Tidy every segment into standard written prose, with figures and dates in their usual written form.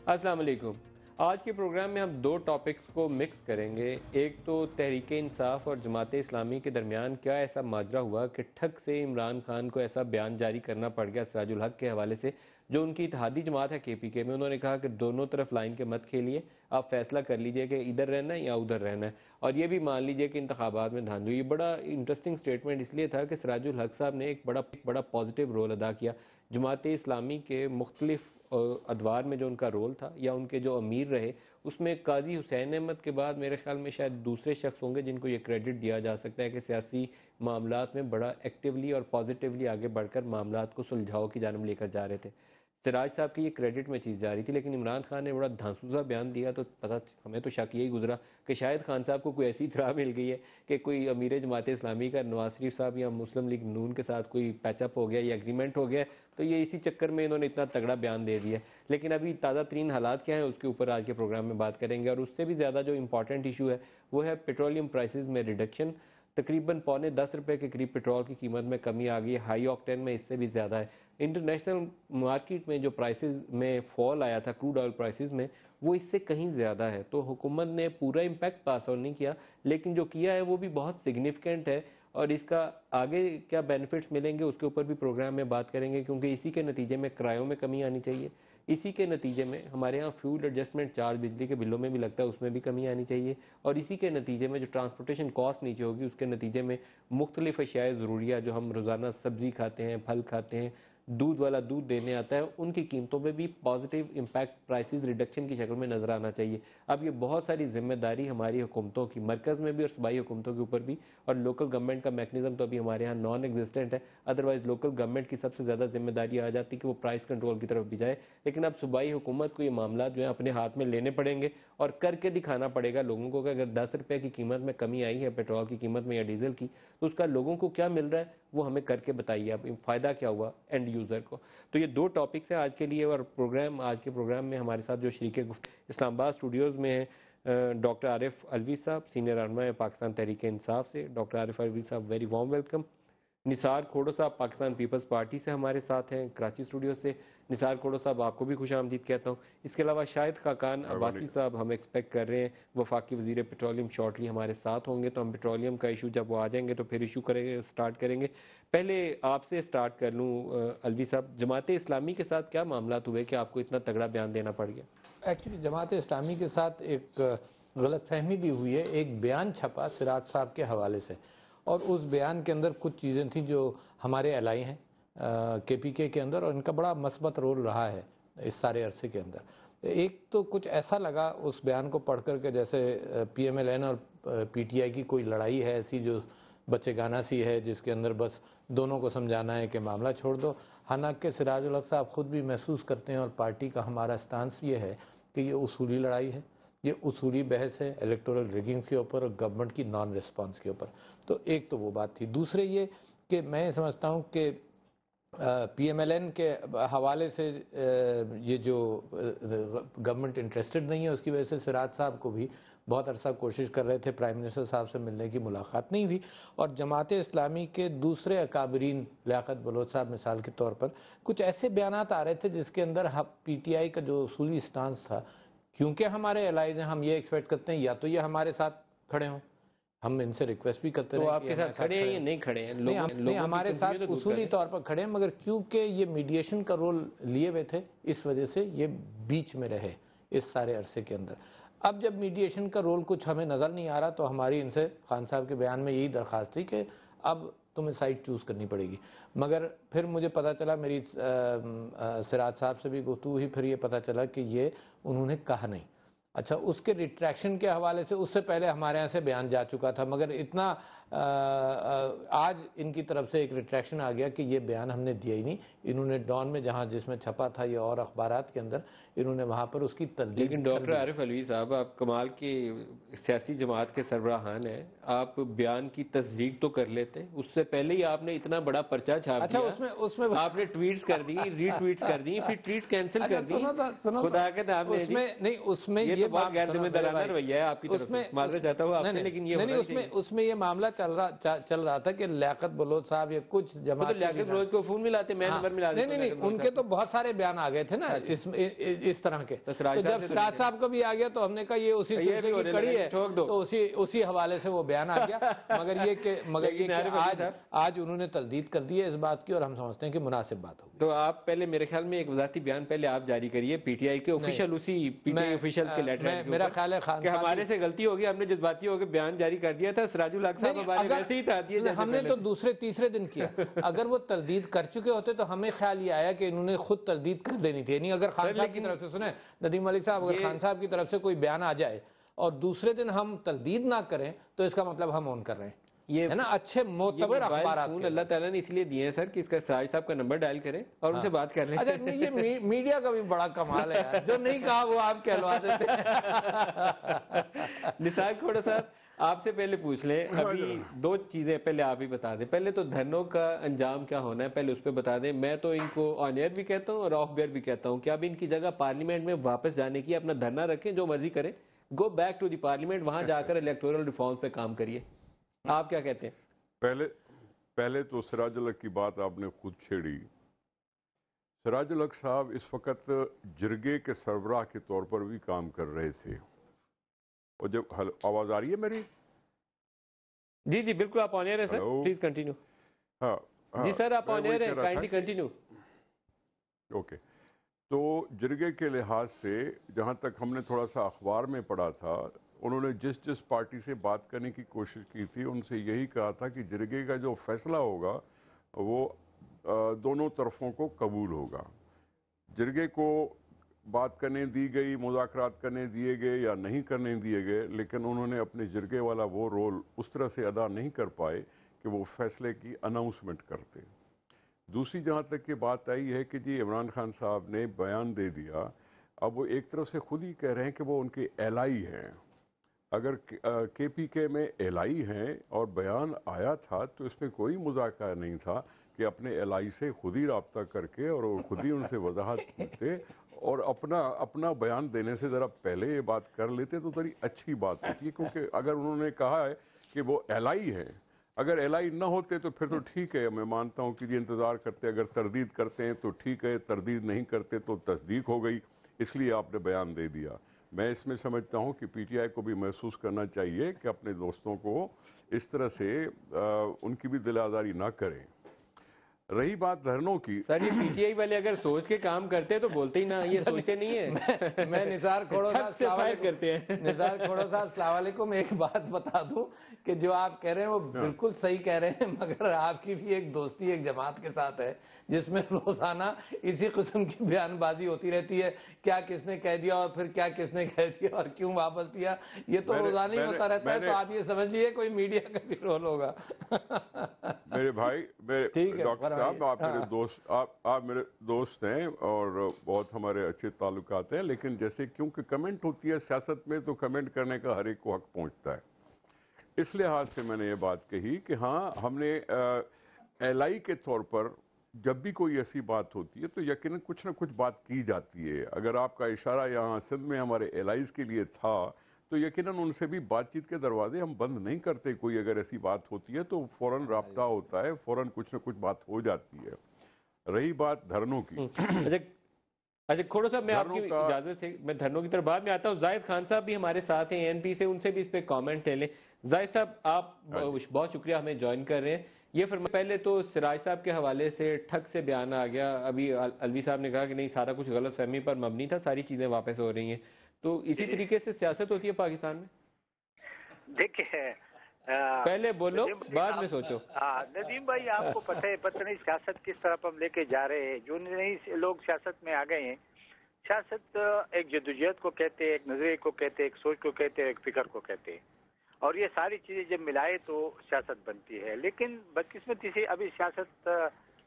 السلام علیکم۔ آج کے پروگرام میں ہم دو ٹاپکس کو مکس کریں گے۔ ایک تو تحریک انصاف اور جماعت اسلامی کے درمیان کیا ایسا ماجرا ہوا کہ ٹھگ سے عمران خان کو ایسا بیان جاری کرنا پڑ گیا سراج الحق کے حوالے سے، جو ان کی اتحادی جماعت ہے KPK میں۔ انہوں نے کہا کہ دونوں طرف لائن کے مت کھیلیے، آپ فیصلہ کر لیجئے کہ ادھر رہنا ہے یا ادھر رہنا ہے، اور یہ بھی مان لیجئے کہ انتخابات میں دھاندلی۔ یہ بڑا انٹرسٹنگ سٹیٹمنٹ اس لیے تھا کہ سراج الحق صاحب نے ایک بڑا پازیٹیو رول ادا کیا۔ جماعت اسلامی کے مختلف ادوار میں جو ان کا رول تھا یا ان کے جو امیر رہے، اس میں قاضی حسین احمد کے بعد میرے خیال میں شاید دوسرے شخص ہوں گے جن کو یہ کریڈٹ دیا جا سکتا ہے کہ سیاسی معاملات میں بڑا ایکٹیولی اور پازیٹیولی آگے بڑھ کر معاملات کو سلجھاؤ کی جانب لے کر جا رہے تھے۔ سراج صاحب کی یہ کریڈٹ میں چیز جا رہی تھی، لیکن عمران خان نے بڑا دھانسوزا بیان دیا تو ہمیں تو شک یہی گزرا کہ شاید خان صاحب کو کوئی ایسی اطلاع مل گئی ہے کہ کوئی امیر جماعت اسلامی کا نواز شریف صاحب یا مسلم لیگ نون کے ساتھ کوئی پیچ اپ ہو گیا یا ایگریمنٹ ہو گیا، تو یہ اسی چکر میں انہوں نے اتنا تگڑا بیان دے دیا۔ لیکن ابھی تازہ ترین حالات کیا ہیں اس کے اوپر آج کے پروگرام میں بات کریں گے، اور اس سے بھی زیادہ جو امپورٹنٹ ایشو ہے وہ ہے پیٹرولیم پرائسز میں ریڈکشن۔ تقریباً ₹10 کے قریب پیٹرول کی قیمت میں کمی آ گئی ہے، ہائی آکٹین میں اس سے بھی زیادہ ہے۔ انٹرنیشنل مارکیٹ میں جو پرائسز میں فال آیا تھا کروڈ آئل پرائسز میں، وہ اس سے کہیں زیادہ ہے۔ تو حکومت نے پورا امپیکٹ پاس آن نہیں کیا، لیکن جو کیا ہے وہ بھی بہت سگنیفیکنٹ ہے، اور اس کا آگے کیا بینیفٹس ملیں گے اس کے اوپر بھی پروگرام میں بات کریں گے، کیونکہ اسی کے نتیجے میں کرایوں میں کمی آنی چاہیے، اسی کے نتیجے میں ہمارے ہاں فیول ایڈجسٹمنٹ چارج بجلی کے بلوں میں بھی لگتا ہے اس میں بھی کمی آنی چاہیے، اور اسی کے نتیجے میں جو ٹرانسپورٹیشن کاسٹ نیچے ہوگی اس کے نتیجے میں مختلف اشیاء ضروریہ جو ہم روزانہ سبزی کھاتے ہیں، پھل کھاتے ہیں، دودھ والا دودھ دینے آتا ہے، ان کی قیمتوں میں بھی پازیٹیو امپیکٹ پرائسز ریڈکشن کی شکل میں نظر آنا چاہیے۔ اب یہ بہت ساری ذمہ داری ہماری حکومتوں کی، مرکز میں بھی اور صوبائی حکومتوں کے اوپر بھی، اور لوکل گورنمنٹ کا میکنزم تو ابھی ہمارے ہاں نان ایگزسٹنٹ ہے، ادروائز لوکل گورنمنٹ کی سب سے زیادہ ذمہ داری آ جاتی کہ وہ پرائس کنٹرول کی طرف بھی جائے۔ لیکن اب صوبائی حکومت کو یہ معاملات جو ہیں اپنے ہاتھ میں لینے پڑیں گے اور کر کے دکھانا پڑے گا لوگوں کو کہ اگر ₹10 کی قیمت میں کمی آئی ہے پیٹرول کی قیمت میں یا ڈیزل کی، تو اس کا لوگوں کو کیا مل رہا ہے وہ ہمیں کر کے بتائیے، اب فائدہ کیا ہوا اینڈ یوزر کو۔ تو یہ دو ٹاپکس ہیں آج کے لیے، اور آج کے پروگرام میں ہمارے ساتھ جو شریک گفتگو اسلام آباد اسٹوڈیوز میں ہیں ڈاکٹر عارف علوی صاحب، سینئر رہنما ہے پاکستان تحریک انصاف سے۔ ڈاکٹر عارف علوی صاحب ویری وارم ویلکم۔ نثار کھوڑو صاحب پاکستان پیپلز پارٹی سے ہمارے ساتھ ہیں کراچی اسٹوڈیو سے۔ نثار کھوڑو صاحب آپ کو بھی خوش آمدید کہتا ہوں۔ اس کے علاوہ شاہد خاقان عباسی صاحب ہم ایکسپیکٹ کر رہے ہیں وفاقی وزیر پیٹرولیم شارٹلی ہمارے ساتھ ہوں گے، تو ہم پیٹرولیم کا ایشو جب وہ آ جائیں گے تو پھر ایشو سٹارٹ کریں گے۔ پہلے آپ سے سٹارٹ کر لوں علوی صاحب، جماعت اسلامی کے ساتھ کیا معاملات ہوئے کہ آپ کو اتنا تگڑا بیان دینا پڑ گیا؟ ایکچولی جماعت اسلامی کے ساتھ ایک غلط فہمی بھی ہوئی ہے۔ ایک بیان چھپا سراج صاحب کے حوالے سے، اور اس بیان کے اندر کچھ چیزیں تھیں جو ہمارے الائی ہیں KPK کے اندر، اور ان کا بڑا مثبت رول رہا ہے اس سارے عرصے کے اندر۔ ایک تو کچھ ایسا لگا اس بیان کو پڑھ کر کے جیسے PMLN اور PTI کی کوئی لڑائی ہے ایسی جو بچے گانا سی ہے، جس کے اندر بس دونوں کو سمجھانا ہے کہ معاملہ چھوڑ دو۔ حالانکہ سراج الحق صاحب خود بھی محسوس کرتے ہیں، اور پارٹی کا ہمارا سٹانس یہ ہے کہ یہ اصولی لڑائی ہے، یہ اصولی بحث ہے الیکٹورل ریگنگز کے اوپر اور گورنمنٹ کی نان ریسپانس کے اوپر۔ تو ایک تو وہ بات تھی۔ دوسرے یہ کہ میں سمجھتا ہوں کہ PMLN کے حوالے سے یہ جو گورنمنٹ انٹرسٹڈ نہیں ہے، اس کی وجہ سے سراج صاحب کو بھی بہت عرصہ کوشش کر رہے تھے پرائم منسٹر صاحب سے ملنے کی، ملاقات نہیں ہوئی۔ اور جماعت اسلامی کے دوسرے اکابرین لیاقت بلوچ صاحب مثال کے طور پر کچھ ایسے بیانات آ رہے تھے جس کے اندر PTI کا جو اصولی سٹانس تھا، کیونکہ ہمارے الائز ہیں، ہم یہ ایکسپیکٹ کرتے ہیں یا تو یہ ہمارے ساتھ کھڑے ہوں، ہم ان سے ریکویسٹ بھی کرتے ہیں تو آپ کے ساتھ کھڑے ہیں یا نہیں کھڑے ہیں؟ نہیں، ہمارے ساتھ اصولی طور پر کھڑے ہیں، مگر کیونکہ یہ میڈیشن کا رول لیے ہوئے تھے اس وجہ سے یہ بیچ میں رہے اس سارے عرصے کے اندر۔ اب جب میڈیشن کا رول کچھ ہمیں نظر نہیں آ رہا تو ہماری ان سے خان صاحب کے بیان میں یہی درخواست تھی کہ اب تمہیں سائٹ چوز کرنی پڑے گی۔ مگر پھر مجھے پتہ چلا، میری سراج صاحب سے بھی گفتگو ہوئی، پھر یہ پتہ چلا کہ یہ انہوں نے کہا نہیں۔ اچھا، اس کے ریٹریکشن کے حوالے سے اس سے پہلے ہمارے یہاں سے بیان جا چکا تھا، مگر اتنا آج ان کی طرف سے ایک ریٹریکشن آ گیا کہ یہ بیان ہم نے دیا ہی نہیں۔ انہوں نے ڈان میں جس میں چھپا تھا یا اور اخبارات کے اندر، انہوں نے وہاں پر اس کی تردید۔ لیکن ڈاکٹر عارف علوی صاحب، آپ کمال کی سیاسی جماعت کے سربراہان ہیں، آپ بیان کی تصدیق تو کر لیتے، اس سے پہلے ہی آپ نے اتنا بڑا پرچہ چھاپ دیا۔ اس میں آپ نے ٹویٹس کر دی، ری ٹویٹس کر دی، پھر ٹویٹ کینسل کر دی، خدا کے نام میں نہیں۔ اس میں یہ بہت غیر ذمہ دارانہ رویہ ہے آپ کی طرف سے، معذرت چاہتا ہوں آپ سے، لیکن یہ اس میں یہ معاملہ चल रहा था कि लियाकत बलोच साहब या कुछ जमात लियाकत बलोच को फोन मिलाते, मैं नंबर मिलाते। नहीं, उनके तो बहुत सारे बयान आ गए थे ना इस तरह के। तो जब सिराज साहब को भी आ गया तो हमने कहा ये उसी सिलसिले की कड़ी है, तो उसी हवाले से वो बयान आ गया। मगर ये आज उन्होंने तल्दीद कर दी है इस बात की, और हम समझते हैं कि मुनासिब बात होगी। तो आप पहले मेरे ख्याल में एक वजाती बयान पहले आप जारी करिए पीटीआई के ऑफिशियल, उसी पीटीआई ऑफिशियल के लेटर, मेरा ख्याल है खान साहब हमारे से गलती होगी, हमने जज्बाती होकर बयान जारी कर दिया था। सिराजुल हक साहब हमारे वैसे ही था, हमने तो दूसरे तीसरे दिन किया। अगर वो तल्दीद कर चुके होते तो हमें ख्याल ये आया कि इन्होंने खुद तल्दीद कर देनी थी। नहीं, अगर खान साहब की तरफ से, सुने नदीम मलिक साहब, अगर खान साहब की तरफ से कोई बयान आ जाए और दूसरे दिन हम तल्दीद ना करें तो इसका मतलब हम ऑन कर रहे हैं, ये है ना। अच्छे मोतबर अखबार अल्लाह ताला ने इसलिए दिए हैं सर कि इसका सिराज साहब का नंबर डायल करें और उनसे बात कर लें। अच्छा, ये मीडिया का भी बड़ा कमाल है यार, जो नहीं कहा वो आप कहलवा देते हैं। निसार खोड़ा साहब, आपसे पहले पूछ लें, अभी दो चीजें पहले आप ही बता दें। पहले तो धरनों का अंजाम क्या होना है, पहले उस पर बता दें। मैं तो इनको ऑन एयर भी कहता हूँ और ऑफ एयर भी कहता हूँ कि अब इनकी जगह पार्लियामेंट में वापस जाने की, अपना धरना रखें, जो मर्जी करें, go back to the parliament, वहां जाकर इलेक्टोरल रिफॉर्म पे काम करिए। आप क्या कहते हैं? पहले तो सिराजुल हक की बात आपने खुद छेड़ी। सिराजुल हक साहब इस वक्त जिरगे के सरबराह के तौर पर भी काम कर रहे थे। और जब आवाज आ रही है मेरी? जी जी बिल्कुल, आप ऑन एयर है सर, प्लीज कंटिन्यू। हाँ जी सर, आप ऑन एयर है, काइंडली कंटिन्यू। ओके, तो जिरगे के लिहाज से जहाँ तक हमने थोड़ा सा अखबार में पढ़ा था, उन्होंने जिस पार्टी से बात करने की कोशिश की थी उनसे यही कहा था कि जिरगे का जो फैसला होगा वो दोनों तरफों को कबूल होगा। जिरगे को बात करने दी गई, मुज़ाकरात करने दिए गए या नहीं करने दिए गए, लेकिन उन्होंने अपने जिरगे वाला वो रोल उस तरह से अदा नहीं कर पाए कि वो फैसले की अनाउंसमेंट करते। दूसरी जहाँ तक की बात आई है कि जी इमरान खान साहब ने बयान दे दिया, अब वो एक तरफ से खुद ही कह रहे हैं कि वो उनके एलआई हैं। अगर केपीके में एलआई हैं और बयान आया था तो इसमें कोई मुज़ाकरा नहीं था कि अपने एलआई से खुद ही रब्ता करके और खुद ही उनसे वजाहत करते और अपना बयान देने से ज़रा पहले ये बात कर लेते तो बड़ी अच्छी बात होती है। क्योंकि अगर उन्होंने कहा है कि वो एलआई हैं, अगर एलआई ना होते तो फिर तो ठीक है, मैं मानता हूँ कि ये इंतज़ार करते, अगर तरदीद करते हैं तो ठीक है, तरदीद नहीं करते तो तस्दीक हो गई, इसलिए आपने बयान दे दिया। मैं इसमें समझता हूँ कि पीटीआई को भी महसूस करना चाहिए कि अपने दोस्तों को इस तरह से उनकी भी दिल आज़ारी ना करें। रही बात धरनों की, सर ये पीटीआई वाले अगर सोच के काम करते तो बोलते ही ना, ये सोचते नहीं है। मैं निसार खोड़ो साहब से फायर करते हैं। निसार खोड़ो साहब अस्सलाम वालेकुम, एक बात बता दूं कि जो आप कह रहे हैं वो बिल्कुल सही कह रहे हैं, मगर आपकी भी एक दोस्ती एक जमात के साथ है जिसमें रोजाना इसी किस्म की बयानबाजी होती रहती है, क्या किसने कह दिया और फिर क्या किसने कह दिया और क्यों वापस लिया, ये तो रोजाना ही होता रहता है। तो आप ये समझ लीजिए कोई मीडिया का भी रोल होगा। मेरे भाई, मेरे डॉक्टर साहब, आप मेरे दोस्त हैं और बहुत हमारे अच्छे ताल्लुकात हैं, लेकिन जैसे क्योंकि कमेंट होती है सियासत में तो कमेंट करने का हर एक को हक पहुंचता है। इस लिहाज से मैंने ये बात कही कि हाँ, हमने एलआई के तौर पर जब भी कोई ऐसी बात होती है तो यकीनन कुछ ना कुछ बात की जाती है। अगर आपका इशारा यहाँ सिंध में हमारे एलआईज के लिए था तो यकीनन उनसे भी बातचीत के दरवाजे हम बंद नहीं करते। कोई अगर ऐसी बात होती है तो फ़ौरन राब्ता होता है, फ़ौरन कुछ ना कुछ बात हो जाती है। रही बात धरनों की, अच्छा खोड़ो साहब, मैं आपकी इजाजत से मैं धरनों की तरफ बाद में आता हूँ। जाहिद खान साहब भी हमारे साथ हैं एएनपी से, उनसे भी इस पे कमेंट ले लें। जाहिद साहब, आप बहुत शुक्रिया हमें ज्वाइन कर रहे हैं। ये पहले तो सिराज साहब के हवाले से ठग से बयान आ गया, अभी अलवी साहब ने कहा कि नहीं सारा कुछ गलत फहमी पर मबनी था, सारी चीजें वापस हो रही हैं। तो इसी तरीके से सियासत होती है पाकिस्तान में। देखिए पहले बोलो बाद में सोचो। नदीम भाई, आपको पता नहीं सियासत किस तरफ हम लेके जा रहे हैं। जो नहीं लोग सियासत में आ गए हैं, सियासत एक जदोजहद को कहते हैं, एक नजरिए को कहते हैं, एक सोच को कहते हैं, एक फिक्र को कहते हैं, और ये सारी चीजें जब मिलाए तो सियासत बनती है। लेकिन बदकिस्मती से अभी सियासत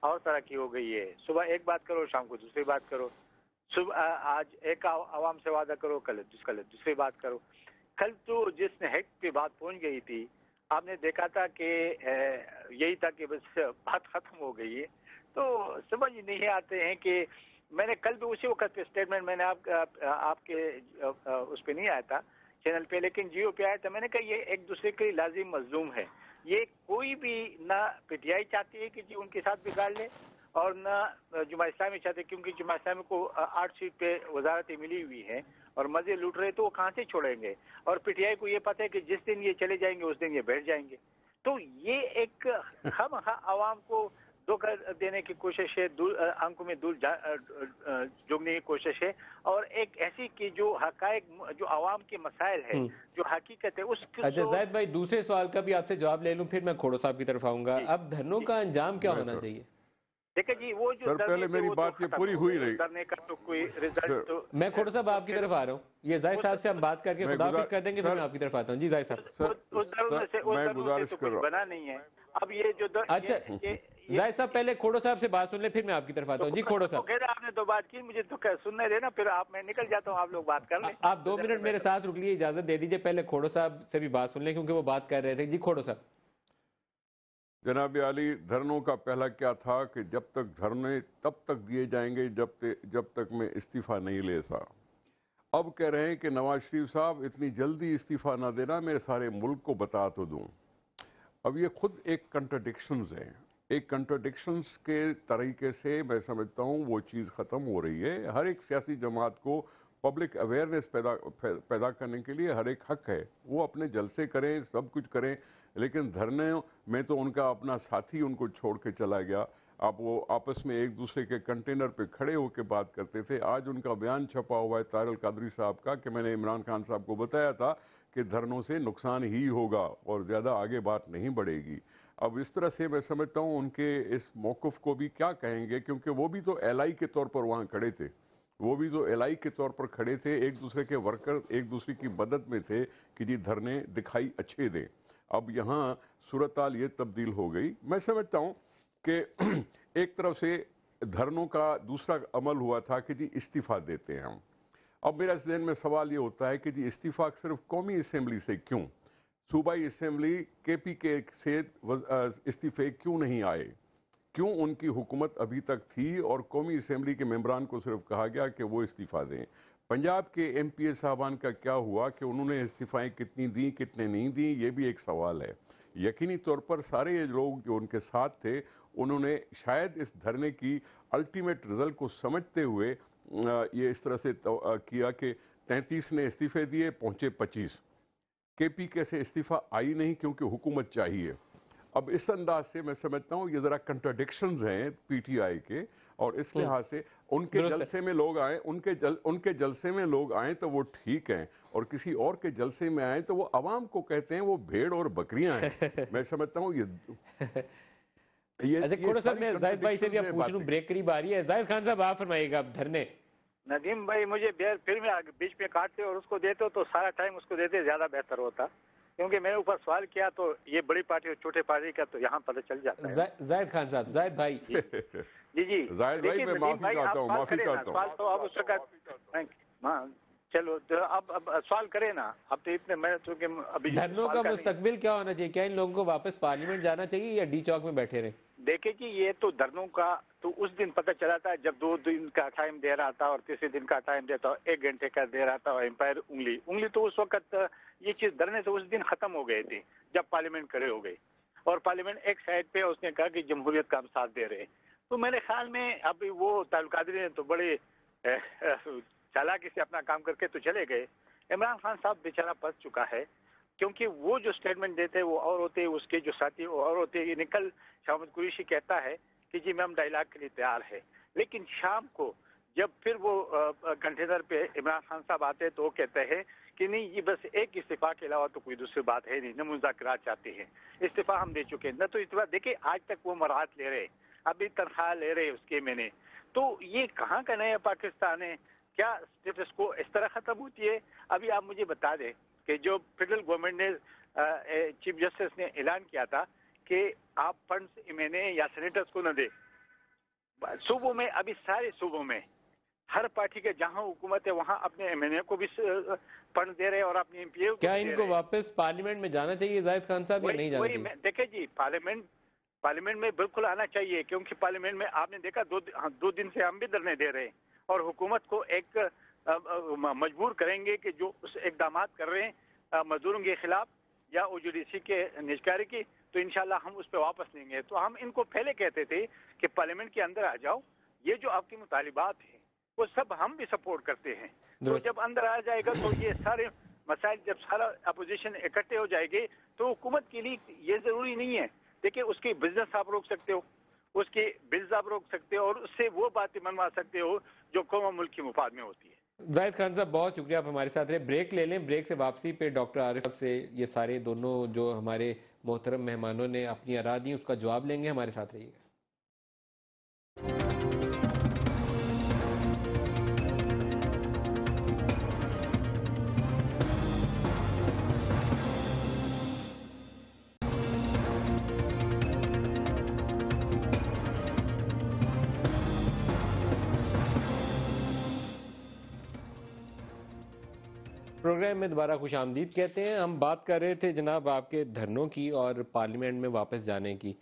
और तरह की हो गई है। सुबह एक बात करो, शाम को दूसरी बात करो। सुबह आज एक आवाम से वादा करो, कल दूसरी बात करो। कल तो जिसने हेड पे बात पहुंच गई थी, आपने देखा था कि यही था कि बस बात खत्म हो गई है। तो समझ नहीं आते हैं कि मैंने कल भी उसी वक्त पे स्टेटमेंट मैंने आपके उस पे नहीं आया था चैनल पे, लेकिन जियो पे आया था। मैंने कहा ये एक दूसरे के लाजिम मजलूम है। ये कोई भी ना पीटीआई चाहती है कि जी उनके साथ बिगाड़ ले, और न जुमा इस्लामी चाहते, क्योंकि जुमा इस्लामी को 8 सीट पे वजारतें मिली हुई हैं और मजे लूट रहे, तो वो कहाँ से छोड़ेंगे। और पीटीआई को ये पता है कि जिस दिन ये चले जाएंगे उस दिन ये बैठ जाएंगे। तो ये एक हम आवाम को धोखा देने की कोशिश है, आंखों में दूर जोगने की कोशिश है, और एक ऐसी कि जो हकायक, जो आवाम के मसाइल है, जो हकीकत है उसको। अच्छा जाहिद भाई, दूसरे सवाल का भी आपसे जवाब ले लूं, फिर मैं खोड़ो साहब की तरफ आऊंगा। अब धरनों का अंजाम क्या होना चाहिए? देखिए जी, वो जो सर पहले मेरी बात ये पूरी हुई नहीं। करने का तो कोई रिजल्ट तो मैं खोड़ो साहब आपकी तरफ आ रहा हूँ। ये जाहिद साहब से हम बात करके खुदाफिज कर देंगे, फिर मैं आपकी तरफ आता हूँ। जी जाहिद साहब। मैं गुजारिश कर रहा हूँ। बना नहीं है अब ये जो अच्छा जाहिद साहब, पहले खोड़ो साहब से बात सुन ले, फिर मैं आपकी तरफ आता हूँ। जी खोड़ो साहब। आपने तो बात की, मुझे तो सुनने देना, फिर आप, मैं निकल जाता हूँ, आप लोग बात कर लें। आप 2 मिनट मेरे साथ रुक लिए, इजाजत दे दीजिए। पहले खोड़ो साहब से भी बात सुन लें, क्योंकि वो बात कर रहे थे। जी खोड़ो साहब। जनाब आली, धरनों का पहला क्या था कि जब तक धरने तब तक दिए जाएंगे जब तक मैं इस्तीफ़ा नहीं ले सा। अब कह रहे हैं कि नवाज शरीफ साहब इतनी जल्दी इस्तीफ़ा ना देना, मैं सारे मुल्क को बता तो दूं। अब ये खुद एक कंट्रडिक्शंस हैं। एक कंट्रडिक्शंस के तरीके से मैं समझता हूँ वो चीज़ ख़त्म हो रही है। हर एक सियासी जमात को पब्लिक अवेयरनेस पैदा करने के लिए हर एक हक है, वो अपने जलसे करें, सब कुछ करें, लेकिन धरने में तो उनका अपना साथी उनको छोड़ के चला गया। अब वो आपस में एक दूसरे के कंटेनर पे खड़े होकर बात करते थे। आज उनका बयान छपा हुआ है तारिल कादरी साहब का कि मैंने इमरान खान साहब को बताया था कि धरनों से नुकसान ही होगा और ज़्यादा आगे बात नहीं बढ़ेगी। अब इस तरह से मैं समझता हूँ उनके इस मौक़िफ़ को भी क्या कहेंगे, क्योंकि वो भी तो एलआई के तौर पर वहाँ खड़े थे, वो भी तो एलआई के तौर पर खड़े थे, एक दूसरे के वर्कर एक दूसरे की मदद में थे कि जी धरने दिखाई अच्छे दें। अब यहाँ सूरत हाल ये तब्दील हो गई। मैं समझता हूँ कि एक तरफ से धरनों का दूसरा अमल हुआ था कि जी इस्तीफ़ा देते हैं हम। अब मेरा ज़हन में सवाल ये होता है कि जी इस्तीफ़ा सिर्फ कौमी असम्बली से क्यों, सूबाई असम्बली KPK से इस्तीफ़े क्यों नहीं आए? क्यों उनकी हुकूमत अभी तक थी और कौमी असम्बली के मेंबरान को सिर्फ कहा गया कि वो इस्तीफ़ा दें? पंजाब के MPA साहबान का क्या हुआ कि उन्होंने इस्तीफ़ाएँ कितनी दी कितने नहीं दी, ये भी एक सवाल है। यकीनी तौर पर सारे ये लोग जो उनके साथ थे उन्होंने शायद इस धरने की अल्टीमेट रिज़ल्ट को समझते हुए ये इस तरह से किया कि 33 ने इस्तीफ़े दिए, पहुँचे 25। KPK से इस्तीफ़ा आई नहीं क्योंकि हुकूमत चाहिए। अब इस अंदाज से मैं समझता हूँ ये ज़रा कंट्राडिक्शंस हैं PTI के, और इस लिहाज से उनके जलसे में लोग आए, उनके जलसे में लोग आए तो वो ठीक हैं, और किसी और के जलसे में आए तो वो आवाम को कहते हैं वो भेड़ और बकरियां हैं। मैं समझता हूँ ये अच्छा साहब, मैं जाहिद भाई से भी आप पूछ लूं, ब्रेक करीब आ रही है। जाहिद खान साहब आप फरमाइएगा। अब धरने नदीम भाई, मुझे फिर में बीच में काटते और उसको देते हो तो सारा टाइम उसको देते ज़्यादा बेहतर होता, क्योंकि मैंने ऊपर सवाल किया तो ये बड़ी पार्टी और छोटे पार्टी का तो यहाँ पता चल जाता है। जाहिद खान साहब, जाहिद भाई जी जाहिद भाई, मैं माफी चाहता हूँ, माफी चाहता हूँ। सवाल तो अब उस वक्त, हाँ चलो तो अब सवाल करें ना। अब तो इतने मैं चूंकि अभी धरनों का मुस्तकबिल क्या होना चाहिए? क्या इन लोगों को वापस पार्लियामेंट जाना चाहिए या डी चौक में बैठे रहे? देखिए जी, ये तो धरनों का तो उस दिन पता चला था जब 2 दिन का टाइम दे रहा था और तीसरे दिन का टाइम देता, 1 घंटे का दे रहा था, और एम्पायर उंगली तो उस वक्त ये चीज धरने तो उस दिन खत्म हो गए थे जब पार्लियामेंट खड़े हो गई, और पार्लियामेंट एक साइड पे उसने कहा कि जमहूरियत का हम साथ दे रहे हैं। तो मेरे ख्याल में अभी वो तारिल कादरी ने तो बड़े चालाकी से अपना काम करके तो चले गए। इमरान खान साहब बेचारा फंस चुका है, क्योंकि वो जो स्टेटमेंट देते हैं वो और होते हैं, उसके जो साथी वो और होते हैं। ये निकल शाहमद कुरैशी कहता है कि जी मैं हम डायलॉग के लिए तैयार है, लेकिन शाम को जब फिर वो कंटेनर पे इमरान खान साहब आते हैं तो वो कहते हैं कि नहीं, ये बस एक इस्तीफा के अलावा तो कोई दूसरी बात है नहीं, न मुज़ाकरात चाहते हैं, इस्तीफा हम दे चुके हैं। न तो इस्तीफा देखिए, आज तक वो मराहत ले रहे, अभी तनख्वाह ले रहे उसके मैंने। तो ये कहाँ का नया पाकिस्तान है? क्या स्टेटस को इस तरह खत्म होती है? अभी आप मुझे बता दें कि जो फेडरल गवर्नमेंट ने चीफ जस्टिस ने ऐलान किया था कि आप फंड्स MNA या सेनेटर्स को न दे, सूबों में अभी सारे सूबों में हर पार्टी के जहां हुकूमत है वहां अपने MNA को भी फंड दे रहे हैं और अपने MPA को। क्या इनको वापस पार्लियामेंट में जाना चाहिए जाहिद खान साहब या नहीं जाना चाहिए? देखिए जी, पार्लियामेंट में बिल्कुल आना चाहिए, क्योंकि पार्लियामेंट में आपने देखा 2 दिन से हम भी धरने दे रहे हैं और हुकूमत को एक मजबूर करेंगे कि जो उस इकदाम कर रहे हैं मजदूरों के खिलाफ या OJDC के निजकारी की, तो इंशाल्लाह हम उस पर वापस लेंगे। तो हम इनको पहले कहते थे कि पार्लियामेंट के अंदर आ जाओ, ये जो आपके मुतालिबात हैं वो सब हम भी सपोर्ट करते हैं। तो जब अंदर आ जाएगा तो ये सारे मसाइल, जब सारा अपोजिशन इकट्ठे हो जाएंगे तो हुकूमत के लिए ये जरूरी नहीं है। देखिए, उसके बिजनेस आप रोक सकते हो, उसके बिल्स आप रोक सकते हो, और उससे वो बातें मनवा सकते हो जो कौम मुल्क के मुफाद में होती है। जाहिद खान साहब, बहुत शुक्रिया आप हमारे साथ रहे। ब्रेक ले लें, ब्रेक से वापसी पे डॉक्टर आरिफ साहब से ये सारे दोनों जो हमारे मोहतरम मेहमानों ने अपनी आरा दी उसका जवाब लेंगे। हमारे साथ रहिएगा। प्रोग्राम में दोबारा खुश आमदीद कहते हैं। हम बात कर रहे थे जनाब आपके धरनों की और पार्लियामेंट में वापस जाने की।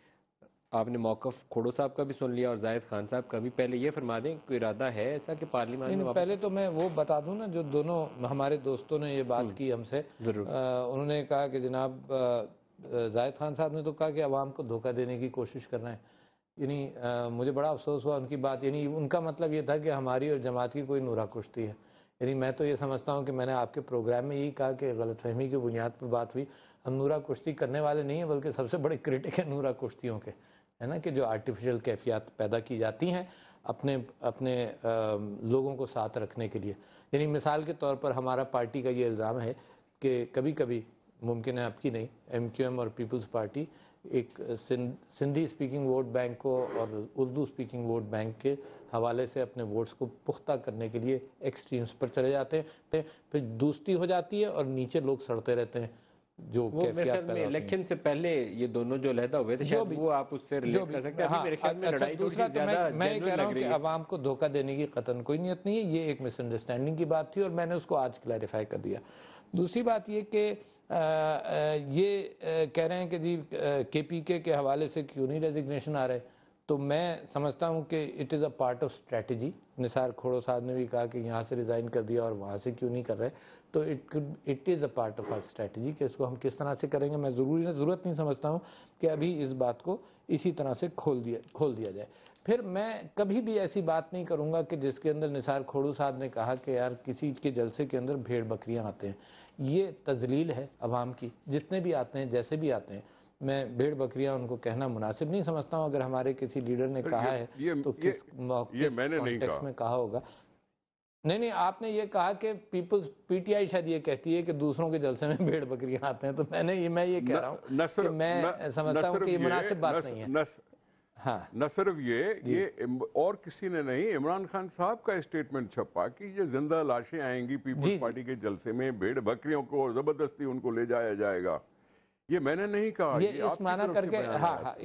आपने मौक़िफ़ खोड़ो साहब का भी सुन लिया और जाहिद खान साहब का भी। पहले ये फरमा दें, कोई इरादा है ऐसा कि पार्लियामेंट में वापस? पहले तो मैं वो बता दूं ना, जो दोनों हमारे दोस्तों ने ये बात की हमसे, ज़रूर। उन्होंने कहा कि जनाब जाहिद खान साहब ने तो कहा कि अवाम को धोखा देने की कोशिश कर रहे हैं। यानी मुझे बड़ा अफसोस हुआ उनकी बात। यानी उनका मतलब ये था कि हमारी और जमात की कोई नूरा कुश्ती है। यानी मैं तो ये समझता हूँ कि मैंने आपके प्रोग्राम में यही कहा कि गलतफहमी की बुनियाद पर बात हुई। हम नूरा कुश्ती करने वाले नहीं हैं, बल्कि सबसे बड़े क्रिटिक हैं नूरा कुश्तियों के, है ना, कि जो आर्टिफिशियल कैफियत पैदा की जाती हैं अपने अपने लोगों को साथ रखने के लिए। यानी मिसाल के तौर पर हमारा पार्टी का ये इल्ज़ाम है कि कभी कभी, मुमकिन है आपकी नहीं, MQM और पीपल्स पार्टी एक सिंधी स्पीकिंग वोट बैंक को और उर्दू स्पीकिंग वोट बैंक के हवाले से अपने वोट्स को पुख्ता करने के लिए एक्सट्रीम्स पर चले जाते हैं, फिर दोस्ती हो जाती है और नीचे लोग सड़ते रहते हैं। जो कैफियत में इलेक्शन से पहले ये दोनों जो अलहदा हुए थे, शायद वो आप उससे रिलेट कर सकते हैं। अभी मेरे ख्याल में लड़ाई थोड़ी सी ज़्यादा मैं कह रहा हूँ कि आवाम को धोखा देने की कतन कोई नीयत नहीं है। ये एक मिसअंडरस्टैंडिंग की बात थी और मैंने उसको आज क्लैरिफाई कर दिया। दूसरी बात ये कि ये कह रहे हैं कि जी KPK के हवाले से क्यों नहीं रेजिग्नेशन आ रहे, तो मैं समझता हूँ कि it is a part of strategy. Nisar Khuhro साहब ने भी कहा कि यहाँ से रिज़ाइन कर दिया और वहाँ से क्यों नहीं कर रहे, तो it is a part of our strategy कि इसको हम किस तरह से करेंगे। मैं ज़रूरत नहीं समझता हूँ कि अभी इस बात को इसी तरह से खोल दिया जाए। फिर मैं कभी भी ऐसी बात नहीं करूँगा कि जिसके अंदर निसार खोड़ो साहब ने कहा कि यार किसी के जलसे के अंदर भेड़ बकरियाँ आते हैं। ये तजलील है अवाम की, जितने भी आते हैं जैसे भी आते हैं। मैं भेड़ बकरियां उनको कहना मुनासिब नहीं समझता हूं। अगर हमारे किसी लीडर ने कहा है तो किस कॉन्टेक्स्ट में कहा होगा। नहीं, आपने ये कहा कि PTI शायद ये कहती है कि दूसरों के जलसे में भेड़ बकरियां आते हैं, तो मैं ये कह रहा हूँ कि मैं समझता हूँ कि ये मुनासिब बात नहीं है। हाँ, न सिर्फ ये और किसी ने नहीं, इमरान खान साहब का स्टेटमेंट छपा कि ये जिंदा लाशें आएंगी पीपल्स पार्टी के जलसे में, भेड़ बकरियों को और जबरदस्ती उनको ले जाया जाएगा। ये मैंने नहीं कहा, ये इस माना करके, हाँ,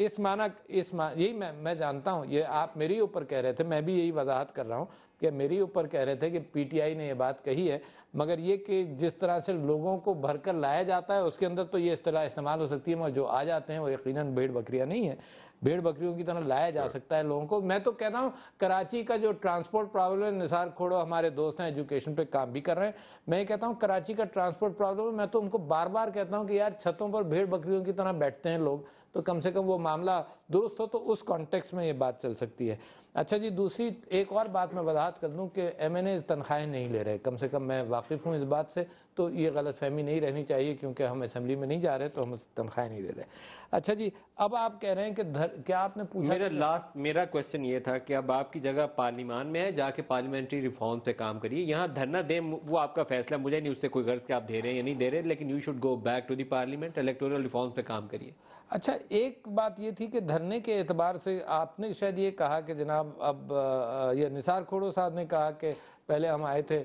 यही मैं जानता हूँ। ये आप मेरे ऊपर कह रहे थे, मैं भी यही वजाहत कर रहा हूँ कि मेरे ऊपर कह रहे थे कि PTI ने ये बात कही है, मगर ये कि जिस तरह से लोगों को भरकर लाया जाता है उसके अंदर तो ये इस्तेलाह इस्तेमाल हो सकती है, मगर जो आ जाते हैं वो यकीनन भेड़ बकरियां नहीं है। भेड़ बकरियों की तरह लाया जा सकता है लोगों को। मैं तो कहता हूँ कराची का जो ट्रांसपोर्ट प्रॉब्लम है, निसार खोड़ो हमारे दोस्त हैं, एजुकेशन पे काम भी कर रहे हैं। मैं ये कहता हूँ कराची का ट्रांसपोर्ट प्रॉब्लम है, मैं तो उनको बार बार कहता हूँ कि यार छतों पर भेड़ बकरियों की तरह बैठते हैं लोग, तो कम से कम वो मामला दुरुस्त हो, तो उस कॉन्टेक्स्ट में ये बात चल सकती है। अच्छा जी, दूसरी एक और बात मैं वजाहत कर दूं कि MNAs तनख्वाहें नहीं ले रहे, कम से कम मैं वाकिफ़ हूँ इस बात से, तो ये गलत फहमी नहीं रहनी चाहिए क्योंकि हम असेंबली में नहीं जा रहे तो हम तनख्वाहें नहीं ले रहे। अच्छा जी, अब आप कह रहे हैं कि क्या आपने पूछा? मेरा क्वेश्चन ये था कि अब आपकी जगह पार्लियामान में है, जाके पार्लियामेंट्री रिफॉर्म पे काम करिए। यहाँ धरना दें, वो आपका फैसला, मुझे नहीं उससे कोई गर्ज कि आप दे रहे हैं या नहीं दे रहे, लेकिन you should go back to the parliament, electoral reform पे काम करिए। अच्छा, एक बात ये थी कि धरने के एतबार से आपने शायद ये कहा कि जनाब अब ये निसार खोड़ो साहब ने कहा कि पहले हम आए थे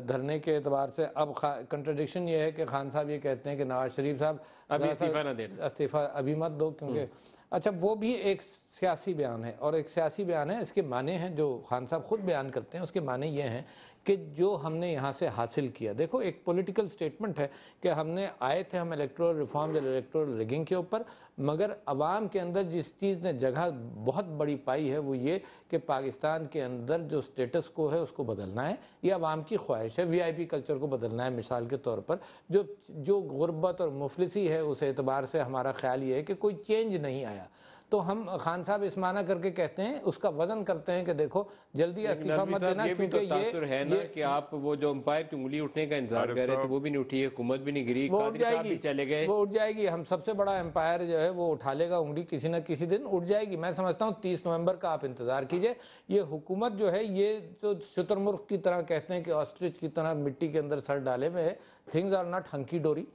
धरने के एतबार से, अब कंट्रडिक्शन ये है कि खान साहब ये कहते हैं कि नवाज शरीफ साहब अभी इस्तीफा ना देना, इस्तीफा अभी मत दो क्योंकि अच्छा, वो भी एक सियासी बयान है और एक सियासी बयान है। इसके माने हैं जो खान साहब खुद बयान करते हैं, उसके माने ये हैं کہ جو ہم نے یہاں سے حاصل کیا. دیکھو ایک پولیٹیکل سٹیٹمنٹ ہے کہ ہم نے آئے تھے ہم الیکٹورل ریفارمز اور الیکٹورل ریگنگ کے اوپر, مگر عوام کے اندر جس چیز نے جگہ بہت بڑی پائی ہے وہ یہ کہ پاکستان کے اندر جو سٹیٹس کو ہے اس کو بدلنا ہے. یہ عوام کی خواہش ہے, وی آئی پی کلچر کو بدلنا ہے. مثال کے طور پر جو غربت اور مفلسی ہے اس اعتبار سے ہمارا خیال یہ ہے کہ کوئی چینج نہیں آیا. تو ہم خان صاحب اس معنی کر کے کہتے ہیں, اس کا وزن کرتے ہیں کہ دیکھو جلدی استعفیٰ مت دینا, کیونکہ یہ ہے نا کہ آپ وہ جو امپائر کی انگلی اٹھنے کا انتظار کر رہے تھے وہ بھی نہیں اٹھی, حکومت بھی نہیں گری, وہ اٹھ جائے گی, چلے گئے, وہ اٹھ جائے گی. ہم سب سے بڑا امپائر جو ہے وہ اٹھا لے گا انگلی, کسی نہ کسی دن اٹھ جائے گی. میں سمجھتا ہوں 30 نومبر کا آپ انتظار کیجئے. یہ حکومت جو ہے یہ جو شتر مرغ کی طرح کہتے ہیں کہ آسٹرچ کی طرح مٹی کے اندر سر ڈالے ہوئے ہے. تھنگز آر ناٹ ہنکی ڈوری,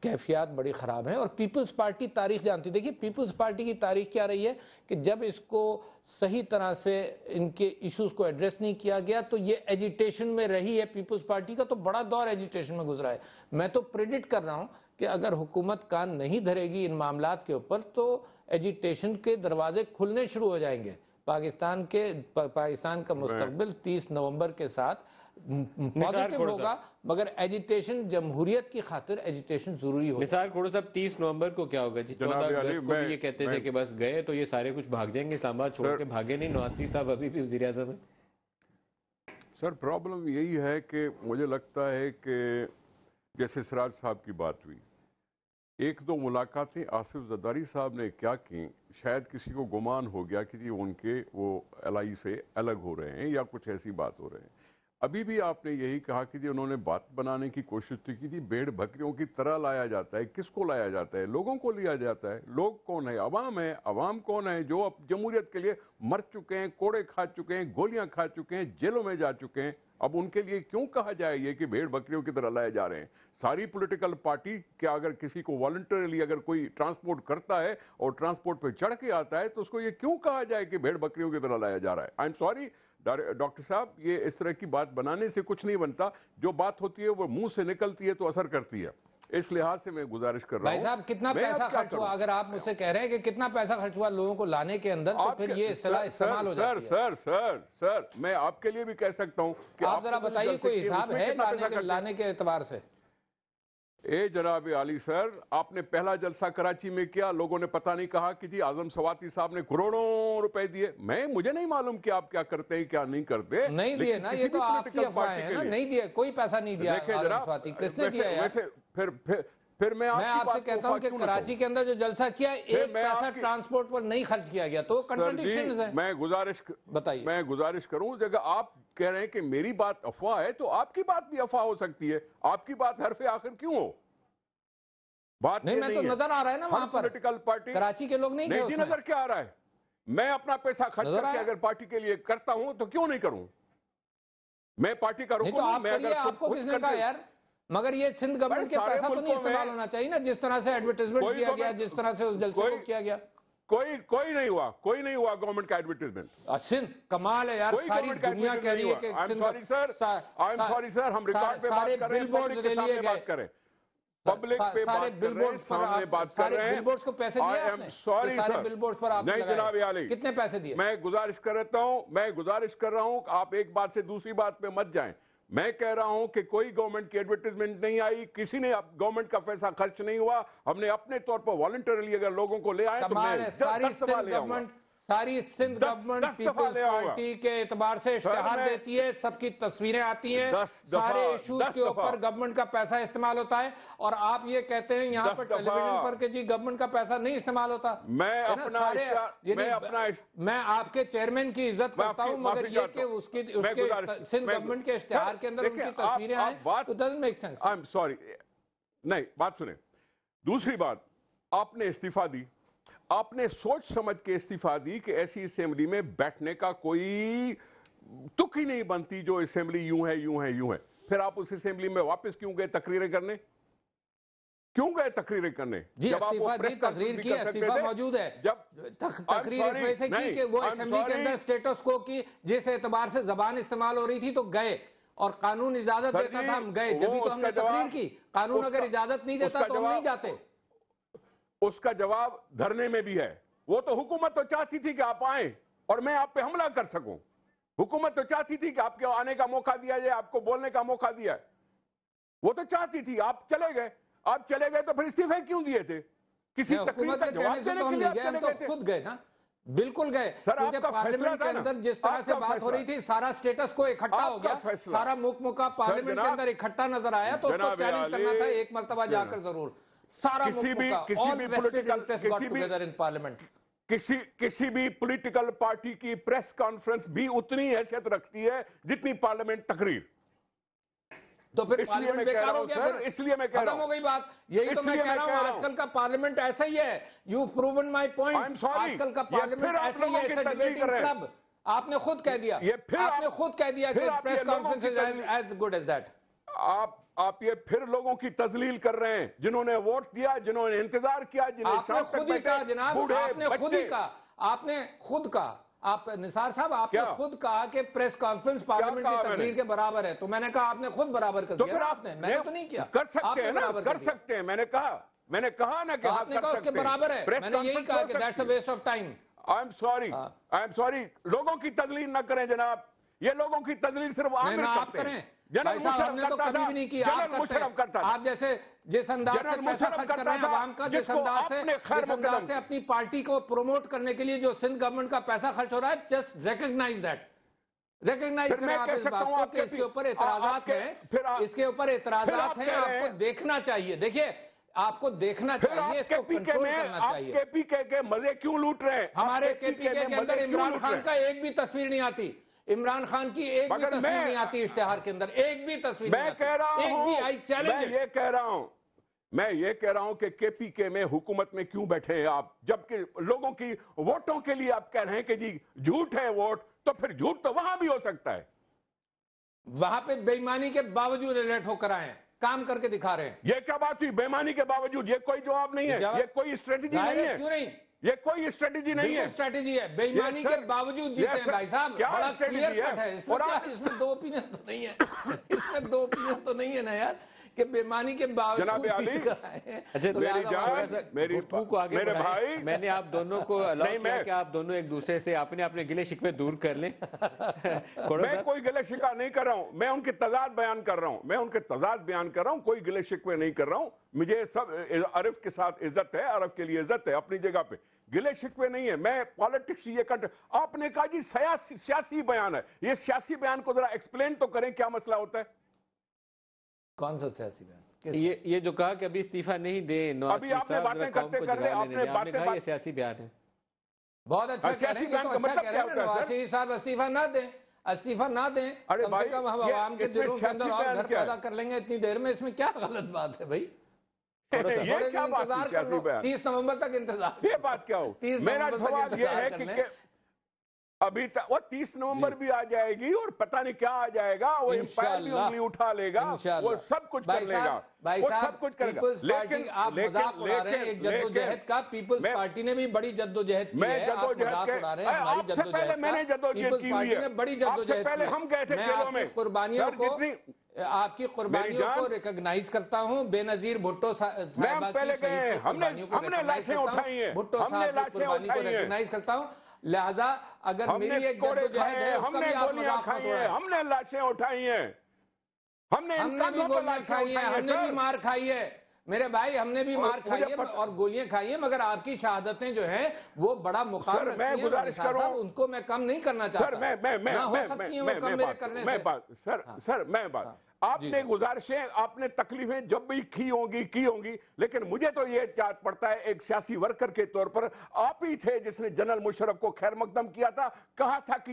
کیفیات بڑی خراب ہیں. اور پیپلز پارٹی تاریخ جانتی, دیکھیے پیپلز پارٹی کی تاریخ کیا رہی ہے کہ جب اس کو صحیح طرح سے ان کے ایشوز کو ایڈریس نہیں کیا گیا تو یہ ایجیٹیشن میں رہی ہے. پیپلز پارٹی کا تو بڑا دور ایجیٹیشن میں گزرا ہے. میں تو پریڈکٹ کر رہا ہوں کہ اگر حکومت کان نہیں دھرے گی ان معاملات کے اوپر تو ایجیٹیشن کے دروازے کھلنے شروع ہو جائیں گے. پاکستان کا مستقبل 30 نومبر کے ساتھ پازیٹیو ہوگا, مگر ایجیٹیشن جمہوریت کی خاطر ایجیٹیشن ضروری ہوگا. نثار کھوڑا صاحب 30 نومبر کو کیا ہوگا جی؟ 14 اگست کو بھی یہ کہتے تھے کہ بس گئے تو یہ سارے کچھ بھاگ جائیں گے, اسلام آباد چھوڑ کے بھاگے نہیں. نواز شریف صاحب ابھی بھی وزیر اعظم ہیں. سر پرابلم یہی ہے کہ مجھے لگتا ہے کہ جیسے سراج صاحب کی بات ہوئی, ایک دو ملاقاتیں آصف زرداری صاحب نے کیا کی, شاید کسی کو گمان ہو گیا کہ جی ان کے وہ الائی سے الگ ہو رہے ہیں یا کچھ ایسی بات ہو رہے ہیں. ابھی بھی آپ نے یہی کہا کہ جی انہوں نے بات بنانے کی کوشش تو کی تھی. بھیڑ بکریوں کی طرح لایا جاتا ہے. کس کو لایا جاتا ہے؟ لوگوں کو لیا جاتا ہے. لوگ کون ہے؟ عوام ہے. عوام کون ہے؟ جو اب جمہوریت کے لیے مر چکے ہیں, کوڑے کھا چکے ہیں, گولیاں کھا چکے ہیں, جیلوں میں جا چکے ہیں. اب ان کے لیے کیوں کہا جائے یہ کہ بھیڑ بکریوں کی طرح لائے جا رہے ہیں؟ ساری پولیٹیکل پارٹی کیا اگر کسی کو والنٹریلی اگر کوئی ٹرانسپورٹ کرتا ہے اور ٹرانسپورٹ پہ چڑھ کے آتا ہے تو اس کو یہ کیوں کہا جائے کہ بھیڑ بکریوں کی طرح لایا جا رہا ہے؟ آئی ایم سوری ڈاکٹر صاحب, یہ اس طرح کی بات بنانے سے کچھ نہیں بنتا. جو بات ہوتی ہے وہ منہ سے نکلتی ہے تو اثر کرتی ہے. اس لحاظ سے میں گزارش کر رہا ہوں. بھائی صاحب کتنا پیسہ خرچ ہوا؟ اگر آپ مجھ سے کہہ رہے ہیں کہ کتنا پیسہ خرچ ہوا لوگوں کو لانے کے اندر تو پھر یہ اصطلاح استعمال ہو جاتی ہے. سر میں آپ کے لیے بھی کہہ سکتا ہوں کہ آپ ذرا بتائیے کوئی حساب ہے لانے کے اعتبار سے؟ اے جناب عالی سر, آپ نے پہلا جلسہ کراچی میں کیا, لوگوں نے پتہ نہیں کہا کہ جی اعظم سواتی صاحب نے کروڑوں روپے دیے. مجھے نہیں معلوم کہ آپ کیا کرتے ہیں کیا نہیں کرتے. نہیں دیے نا, یہ تو آپ کی افواہیں ہیں نا. نہیں دیے, کوئی پیسہ نہیں دیا اعظم سواتی. کس نے دیا یار؟ پھر میں آپ سے کہتا ہوں کہ کراچی کے اندر جو جلسہ کیا ایک پیسہ ٹرانسپورٹ پر نہیں خرچ کیا گیا, تو کنٹرڈکشنز ہیں. میں گزارش کروں, جگہ آپ کہہ رہے ہیں کہ میری بات افواہ ہے تو آپ کی بات بھی افواہ ہو سکتی ہے. آپ کی بات حرف آخر کیوں ہو؟ بات نہیں, میں تو نظر آ رہا ہے نا وہاں پر کراچی کے لوگ نہیں جی نظر کیا آ رہا ہے؟ میں اپنا پیسہ خرچ کر کے اگر پارٹی کے لیے کرتا ہوں تو کیوں نہیں کروں؟ میں پارٹی کا رکن ہوں. میں اگر آپ کو کس نے کہا یار؟ مگر یہ سندھ گورنمنٹ کے پیسہ تو نہیں استعمال ہونا چاہیے نا, جس طرح سے ایڈورٹائزمنٹ کیا گیا, جس طرح سے اس جلسے کو کیا گیا. کوئی نہیں ہوا گورنمنٹ کا ایڈورٹائزمنٹ. سندھ کمال ہے یار, ساری دنیا کہہ رہی ہے کہ سوری سر, ہم ریکارڈ پہ بات کر رہے ہیں, پبلک کے سامنے بات کریں. پبلک پہ بات کر رہے ہیں, سامنے بات کر رہے ہیں. بل بورڈز کو پیسے دیے آپ نے؟ سوری سارے سر, بل بورڈز پر آپ نے نہیں جناب عالی, کتنے پیسے دیے؟ میں گزارش کر رہا ہوں کہ آپ ایک بات سے دوسری بات پہ مت جائیں. میں کہہ رہا ہوں کہ کوئی گورنمنٹ کی ایڈورٹائزمنٹ نہیں آئی, کسی نے گورنمنٹ کا پیسہ خرچ نہیں ہوا. ہم نے اپنے طور پر والنٹریلی اگر لوگوں کو لے آئے تو میں 10 دفعہ لے آؤں گا. ساری سندھ گورنمنٹ پیپلز پارٹی کے اعتبار سے اشتہار دیتی ہے, سب کی تصویریں آتی ہیں, سارے ایشوز کے اوپر گورنمنٹ کا پیسہ استعمال ہوتا ہے, اور آپ یہ کہتے ہیں یہاں پر ٹیلی ویژن پر کہ جی گورنمنٹ کا پیسہ نہیں استعمال ہوتا. میں آپ کے چیئرمین کی عزت کرتا ہوں, مگر یہ کہ اس کے سندھ گورنمنٹ کے اشتہار کے اندر ان کی تصویریں آئیں تو doesn't make sense. I'm sorry, نہیں بات سنیں. دوسری بات, آپ نے استعفیٰ دی, آپ نے سوچ سمجھ کے استعفیٰ دی کہ ایسی اسمبلی میں بیٹھنے کا کوئی تک ہی نہیں بنتی جو اسمبلی یوں ہے. پھر آپ اس اسمبلی میں واپس کیوں گئے تقریریں کرنے؟ جی استعفیٰ دی, تقریر کی, استعفیٰ موجود ہے. تقریر اس وجہ سے کی کہ وہ اسمبلی کے اندر سٹیٹس کو کی, جس اعتبار سے زبان استعمال ہو رہی تھی تو گئے, اور قانون اجازت دیتا تھا ہم گئے, جبھی تو ہم نے تقریر کی. قانون اگر اجازت نہیں دیتا تو ہم نہیں جاتے. اس کا جواب دھرنے میں بھی ہے. وہ تو حکومت تو چاہتی تھی کہ آپ آئیں اور میں آپ پہ حملہ کر سکوں. हुकूमत तो चाहती थी कि आपके आने का मौका दिया जाए, आपको बोलने का मौका दिया है, वो तो चाहती थी। आप चले गए तो फिर इस्तीफे क्यों दिए थे? किसी तकरीर का जवाब देने के लिए आप चले गए थे? खुद गए ना, बिल्कुल गए। सर, क्योंकि आपका फैसला पार्लियामेंट के था ना, अंदर जिस तरह से आपका बात हो रही थी, सारा स्टेटस को इकट्ठा हो आपका गया, फैसला। सारा मुका पार्लियामेंट के अंदर इकट्ठा नजर आया, तो उसको जनाब चैलेंज करना था एक मर्तबा जाकर जरूर। सारा किसी भी पॉलिटिकल पार्टी की प्रेस कॉन्फ्रेंस भी उतनी हैसियत रखती है जितनी पार्लियामेंट तकरीर। तो फिर इसलिए पार्लियामेंट मैं कह बेकार रहा हो हूं गया, सर, फिर इसलिए मैं कह रहा खत्म हो हूं। गई बात। यही तो मैं इसलिए कह रहा हूं, आजकल का पार्लियामेंट ऐसा ही है। You proven my I'm point. sorry, आजकल का ये पार्लियामेंट फिर आप ऐसा ही लोगों है, की ऐसा तजलील डिबेटिंग कर रहे हैं। क्लब। आपने खुद कह दिया, ये फिर आपने आप- खुद कह दिया कि फिर आप प्रेस ये लोगों कॉन्फ्रेंस की इज तजलील- एज गुड एज दैट। आप ये फिर लोगों की तजलील कर रहे हैं, जिन्होंने वोट दिया, जिन्होंने इंतजार किया, जिन्हें आपने शाम तक खुद ही कहा बैठे, जनाब, बूढ़े, आपने खुद ही बच्चे। कहा, आपने खुद कहा, आप निसार साहब आपने क्या? खुद कहा कि प्रेस कॉन्फ्रेंस पार्लियामेंट कहा की तकरीर मैंने? के बराबर है। तो मैंने कहा आपने खुद बराबर कर तो दिया फिर ना आप आपने, मैंने तो नहीं किया। कर सकते आपने हैं ना, बराबर कर दिया। सकते हैं। मैंने कहा ना कि तो हाँ, आपने कर कहा उसके सकते हैं। बराबर है, प्रेस मैंने यही कॉन्फ्रेंस कहा हो कि सकती दैट्स अ है। Waste of time. I am sorry, लोगों की तजलील न करें जनाब। ये लोगों की तजलील सिर्फ आमिर आप करते हैं। करें। जनरल भाई साहब, मुशर्रफ हमने तो करता कभी था, भी नहीं किया, जनरल आप करते मुशर्रफ हैं। करता था। आप जैसे जिस अंदाज से जनरल पैसा मुशर्रफ खर्च कर करता रहे हैं था, आवाम का, जिस जिसको अंदाज आपने खैर से मुकदम- अपनी पार्टी को प्रमोट करने के लिए जो सिंध गवर्नमेंट का पैसा खर्च हो रहा है, जस्ट रिकॉग्नाइज दैट। रिकॉग्नाइज फिर करें मैं आप कह इस सकता बात हूं को आपके कि इसके ऊपर एतराजात हैं, इसके ऊपर फिर एतराजात आप हैं, कह रहे आपको हैं- देखना चाहिए। देखिए, आपको देखना फिर चाहिए, आप इसको केपीके कंट्रोल में, करना आप चाहिए। केपीके के मजे क्यों लूट रहे हैं? हमारे आप केपीके के मजे अंदर क्यों इमरान लूट खान रहे का हैं? एक भी तस्वीर नहीं आती। इमरान खान की एक भी मगर तस्वीर मैं- नहीं आती इश्तिहार के अंदर, एक भी तस्वीर नहीं मैं आती। कह रहा एक हूं, भी आई चैलेंज। मैं ये कह रहा हूं कि केपीके में हुकूमत में क्यों बैठे हैं आप, जबकि लोगों की वोटों के लिए आप कह रहे हैं कि जी झूठ है वोट, तो फिर झूठ तो वहां भी हो सकता है। वहां पे बेईमानी के बावजूद इलेक्ट होकर आए हैं, काम करके दिखा रहे हैं। ये क्या बात हुई बेईमानी के बावजूद? ये कोई जवाब नहीं है, ये कोई स्ट्रेटेजी नहीं है, क्यों नहीं? ये कोई स्ट्रेटेजी नहीं है। स्ट्रेटेजी है, बेईमानी Yes, के sir. बावजूद जीते Yes, हैं sir. भाई साहब, क्या बड़ा strategy क्लियर है? कट है। इसमें और क्या, आप- इसमें दो ओपिनियन तो नहीं है। इसमें दो ओपिनियन तो नहीं है ना यार, कि बेईमानी के बावजूद जनाब आली, जीत कर आए हैं। अच्छा, तो मेरी लिहाजा जान, वहाँ पे- मेरी गुफ्तगू को आगे मेरे बढ़ाएं। भाई, मैंने आप दोनों को अलाउ नहीं, किया मैं- कि आप दोनों एक दूसरे से अपने गिले शिकवे दूर कर लें। खोड़ो मैं साहब, कोई गिले शिकवा नहीं कर रहा हूं, मैं उनके तजाद बयान कर रहा हूं, कोई गिले शिकवे नहीं कर रहा हूं। मुझे सब अरफ के साथ इज्जत है, अरफ के लिए इज्जत है अपनी जगह पे, गिले शिकवे नहीं है। मैं पॉलिटिक्स ये आपने कहा जी सियासी बयान है, ये सियासी बयान को जरा एक्सप्लेन तो करें, क्या मसला होता है? कौन सा सियासी बयान? ये जो कहा कि अभी इस्तीफा नहीं दे, अभी आपने बातें करते करते आपने बातें ये सियासी बयान है। बहुत अच्छा कह रहे सियासी हैं, बयान तो का अच्छा मतलब कह क्या रहे हैं होता है, नवाज सर? शरीफ साहब इस्तीफा ना दें, इस्तीफा ना दें, अरे कम से भाई, कम हम ये आवाम के इसमें दिलों के अंदर सियासी और बयान घर क्या है? पैदा कर लेंगे इतनी देर में, इसमें क्या गलत बात है भाई? ये थोड़े क्या दिन बात इंतजार है कर सियासी लो, बयान? 30 नवंबर तक इंतजार। ये बात क्या हो? 30 मेरा नवंबर तक सवाल ये इंतजार है कर कि लें। अभी तक वो 30 नवंबर भी आ जाएगी और पता नहीं क्या आ जाएगा, वो एम्पायर भी उंगली उठा लेगा, वो सब कुछ कर लेगा, वो सब कुछ करेगा। लेकिन आप मजाक उड़ा रहे हैं एक जद्दोजहद का। पीपल्स पार्टी ने भी बड़ी जद्दोजहद की है, आप मजाक उड़ा रहे हैं हमारी आपसे पहले मैंने जद्दोजहद की हुई है, बड़ी आपसे जद्दोजहद पहले हम गए थे जेलों में। कुर्बानियों सर, को, जितनी आपकी कुर्बानियों को रिकॉग्नाइज करता हूँ। बेनजीर भुट्टो साहिबा पहले की गए, शहीद हमने कुर्बानियों को लाशें recognize उठाई हैं, करता हूं। भुट्टो हमने साहब की लाशें कुर्बानी को उठाई हैं। रिकॉग्नाइज करता हूँ। लिहाजा अगर हमने मेरी एक कोड़े जद्दोजहद खाए, है, उसका हमने भी आप गोलियां मजाक मत खाई हैं, उड़ाएं। हमने लाशें उठाई हैं, हमने इन हमने भी कंधों पर गोलियां लाशें खाई है, उठाई हैं, हमने भी सर। मार खाई है मेरे भाई, हमने भी मार खाई मुझे है पता- और गोलियां खाई है, मगर आपकी शहादतें जो हैं वो बड़ा मुकाम सर, रखती मैं हैं। गुजारिश निसार करूं- साहब, उनको मैं कम नहीं करना चाहता। सर मैं ना हो सकती हैं वो कम मेरे करने से। सर आपने गुजारिशें, आपने तकलीफें जब भी की होंगी, लेकिन मुझे तो ये याद पड़ता है एक सियासी वर्कर के तौर पर आप ही थे जिसने जनरल मुशर्रफ को खैर मकदम किया था, कहा था कि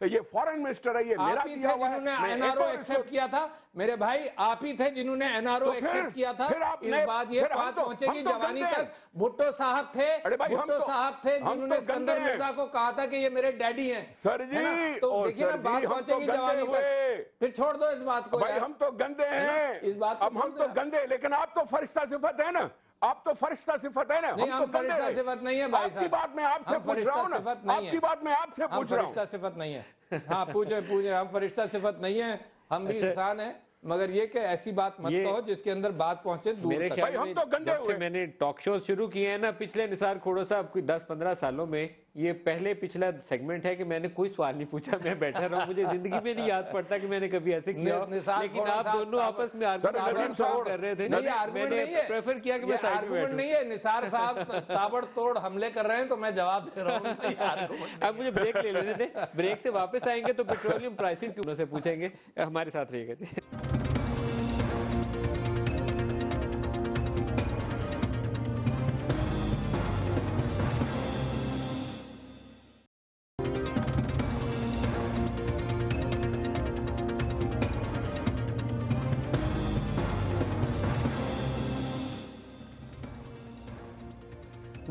ये फॉरेन मिनिस्टर है, ये मेरा आप ही दिया थे हुआ है, जिन्होंने मैं एनआरओ एक और एक्सेप्ट किया था मेरे भाई, आप ही थे जिन्होंने एनआरओ तो फिर- एक्सेप्ट किया था। फिर आपने- इस बात ये फिर हम बात तो- पहुंचेगी हम तो जवानी गंदे हैं। तक। भुट्टो साहब थे, अरे भाई, हम भुट्टो तो- साहब थे हम तो जिन्होंने गंदे सिकंदर हैं। मिर्जा को कहा था कि ये मेरे डैडी हैं। सर जी, है ना? तो ओ देखिए ना, सर जी, बात हम तो पहुंचेगी गंदे जवानी हुए। तक। फिर छोड़ दो इस बात को भाई, यार। हम तो गंदे हैं, इस बात को अब हम छोड़ तो दो। गंदे, लेकिन आप तो फरिश्ता सिफत है ना, आप तो फरिश्ता सिफत है ना, नहीं, हम हम तो गंदे फरिश्ता हैं। सिफत नहीं है भाई आपकी साहब। बात मैं आपसे हम पूछ रहा हूँ फरिश्ता ना, सिफत नहीं आपकी है। बात मैं आपसे हम पूछ रहा हूँ। फरिश्ता सिफत नहीं है। हाँ, पूछे हम फरिश्ता सिफत नहीं है, हम भी इंसान हैं, मगर ये कि ऐसी बात मत कहो जिसके अंदर बात पहुंचे दूर मेरे तक। ख्याल भाई, हम में तो गंदे जब से हुए। मैंने टॉक शो शुरू किए हैं ना पिछले निसार खोड़ो साहब, कोई 10-15 सालों में یہ پہلے پچھلا سیگمنٹ ہے کہ میں نے کوئی سوال نہیں پوچھا, میں بیٹھا رہا ہوں, مجھے زندگی میں نہیں یاد پڑتا کہ میں نے کبھی ایسے کیا ہو, لیکن آپ دونوں آپس میں آرگومنٹ کر رہے تھے, میں نے پریفر کیا کہ میں سائڈ میں بیٹھوں. نہیں ہے, نثار صاحب تابڑ توڑ حملے کر رہے ہیں تو میں جواب دے رہا ہوں. اب مجھے بریک لے لینے دیں, بریک سے واپس آئیں گے تو پیٹرولیم پرائسز کیوں سے پوچھیں گے. ہمارے ساتھ رہیے گا جی.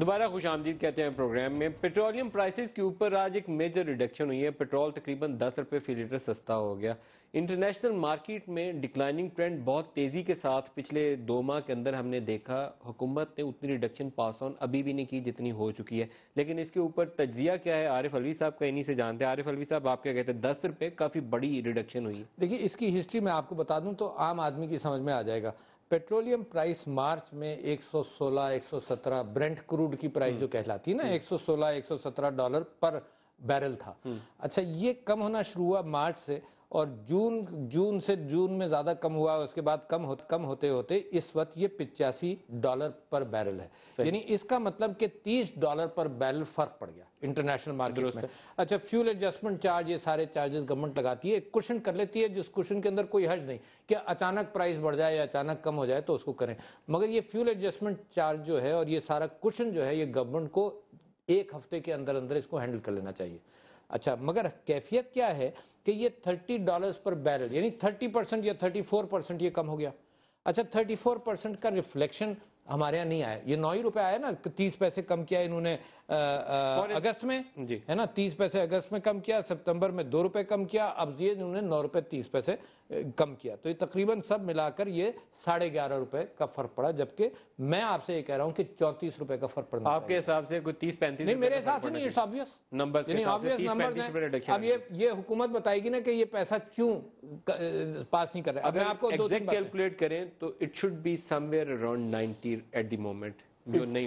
دوبارہ خوش آمدید کہتے ہیں پروگرام میں. پیٹرولیم پرائسز کے اوپر آج ایک میجر ریڈکشن ہوئی ہے. پیٹرول تقریباً 10 روپے فی لیٹر سستا ہو گیا. انٹرنیشنل مارکیٹ میں ڈکلائننگ ٹرینڈ بہت تیزی کے ساتھ پچھلے 2 ماہ کے اندر ہم نے دیکھا. حکومت نے اتنی ریڈکشن پاس آن ابھی بھی نہیں کی جتنی ہو چکی ہے, لیکن اس کے اوپر تجزیہ کیا ہے عارف الوی صاحب کا, انہی سے جانتے ہیں. عارف الوی صاحب آپ کیا کہتے ہیں, 10 روپے کافی بڑی ریڈکشن ہوئی ہے. دیکھیے اس کی ہسٹری میں آپ کو بتا دوں تو عام آدمی کی سمجھ میں آ جائے گا. پیٹرولیم پرائس مارچ میں 116 117 برنٹ کروڈ کی پرائس جو کہلاتی ہے نا, 116 117 ڈالر پر بیرل تھا. اچھا, یہ کم ہونا شروع ہوا مارچ سے, اور جون میں زیادہ کم ہوا, اس کے بعد کم ہوتے ہوتے اس وقت یہ 85 ڈالر پر بیرل ہے. یعنی اس کا مطلب کہ 30 ڈالر پر بیرل فرق پڑ گیا انٹرنیشنل مارکیٹ میں. اچھا, فیول ایڈجسٹمنٹ چارج, یہ سارے چارجز گورنمنٹ لگاتی ہے, ایک کوشن کر لیتی ہے جس کوشن کے اندر کوئی حرج نہیں کہ اچانک پرائس بڑھ جائے یا اچانک کم ہو جائے تو اس کو کریں. مگر یہ فیول ایڈجسٹمنٹ چارج جو ہے اور یہ سارا کوشن جو ہے یہ گورنمنٹ کو ایک ہفتے کے اندر اس کو ہینڈل کر لینا چاہیے. اچھا, مگر کیفیت کیا ہے کہ یہ 30 ڈالرز پر بیرل یعنی 30% یا 34% یہ کم ہو گیا. اچھا, 34% کا ریفلیکشن ہمارے یہاں نہیں آیا. یہ 9 ہی روپے آیا نا, 30 پیسے کم کیا انہوں نے اگست میں, ہے نا, 30 پیسے اگست میں کم کیا, سپتمبر میں 2 روپے کم کیا, اب یہ انہوں نے 9 روپے 30 پیسے کم کیا. تو یہ تقریباً سب ملا کر یہ 11.5 روپے کا فرق پڑا, جبکہ میں آپ سے یہ کہہ رہا ہوں کہ 34 روپے کا فرق پڑنا. آپ کے حساب سے کوئی 30-35 نہیں, میرے حساب سے نہیں, اٹس آبویس نمبر, یعنی آبویس نمبرز ہیں. اب یہ حکومت بتائے گی نا کہ یہ پیسہ کیوں پاس نہیں کر رہے. اب میں آپ کو ایگزیکٹ کیلکولیٹ کریں تو it should be somewhere around 90 at the moment, جو نہیں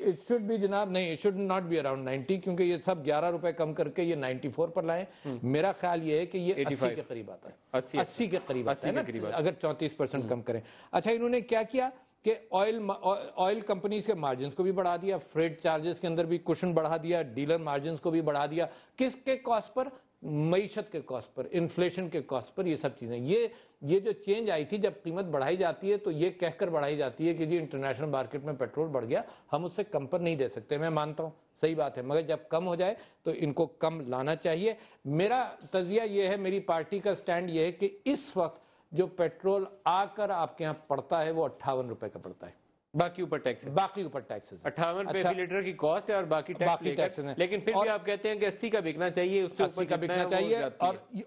it should be جناب, نہیں, it should not be around 90, کیونکہ یہ سب 11 روپے کم کر کے یہ 94 پر لائیں. میرا خیال یہ ہے کہ یہ 80 کے قریب آتا ہے, 80 کے قریب آتا ہے نا, اگر 34% کم کریں. اچھا, انہوں نے کیا کیا کہ آئل کمپنیز کے مارجنز کو بھی بڑھا دیا, فریٹ چارجز کے اندر بھی کوشن بڑھا دیا, ڈیلر مارجنز کو بھی بڑھا دیا. کس کے کاسٹ پر؟ معیشت کے کاسٹ پر, انفلیشن کے کاسٹ پر. یہ سب چیزیں, یہ جو چینج آئی تھی, جب قیمت بڑھائی جاتی ہے تو یہ کہہ کر بڑھائی جاتی ہے کہ جی انٹرنیشنل مارکیٹ میں پیٹرول بڑھ گیا, ہم اس سے کم پر نہیں دے سکتے. میں مانتا ہوں, صحیح بات ہے, مگر جب کم ہو جائے تو ان کو کم لانا چاہیے. میرا تجزیہ یہ ہے, میری پارٹی کا سٹینڈ یہ ہے کہ اس وقت جو پیٹرول آ کر آپ کے ہاں پڑتا ہے وہ 58 روپے کا پڑتا ہے, باقی اوپر ٹیکس ہے, باقی اوپر ٹیکس 58 روپے فی لیٹر کی کاسٹ ہے اور باقی ٹیکس ہیں. لیکن پھر بھی آپ کہتے ہیں کہ 80 کا بکنا چاہیے, اس سے اوپر کا بکنا چاہیے,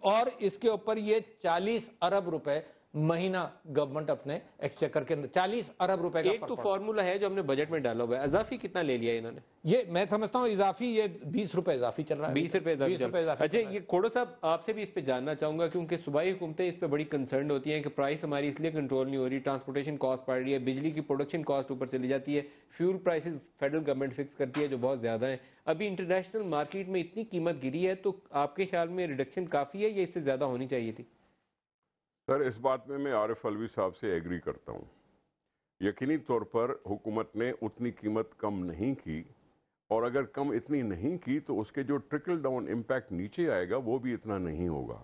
اور اس کے اوپر یہ 40 ارب روپے مہینہ گورنمنٹ اپنے ایکسچیکر کے اندر 40 ارب روپے کا. ایک تو فارمولا ہے جو ہم نے بجٹ میں ڈالا ہوا ہے, اضافی کتنا لے لیا انہوں نے؟ یہ میں سمجھتا ہوں اضافی یہ 20 روپے اضافی چل رہا ہے, 20 روپے اضافی. اچھا, یہ کھوڑو صاحب آپ سے بھی اس پہ جاننا چاہوں گا, کیونکہ صوبائی حکومتیں اس پہ بڑی کنسرنڈ ہوتی ہیں کہ پرائس ہماری اس لیے کنٹرول نہیں ہو رہی, ٹرانسپورٹیشن کاسٹ بڑھ رہی ہے, بجلی کی پروڈکشن کاسٹ اوپر چلی جاتی ہے, fuel prices federal government fix کرتی ہے جو بہت زیادہ ہیں. ابھی انٹرنیشنل مارکیٹ میں اتنی قیمت گری ہے, تو آپ کے خیال میں ریڈکشن کافی ہے یا اس سے زیادہ ہونی چاہیے تھی؟ سر, اس بات میں عارف الوی صاحب سے ایگری کرتا ہوں. یقینی طور پر حکومت نے اتنی قیمت کم نہیں کی, اور اگر کم اتنی نہیں کی تو اس کے جو ٹرکل ڈاؤن امپیکٹ نیچے آئے گا وہ بھی اتنا نہیں ہوگا.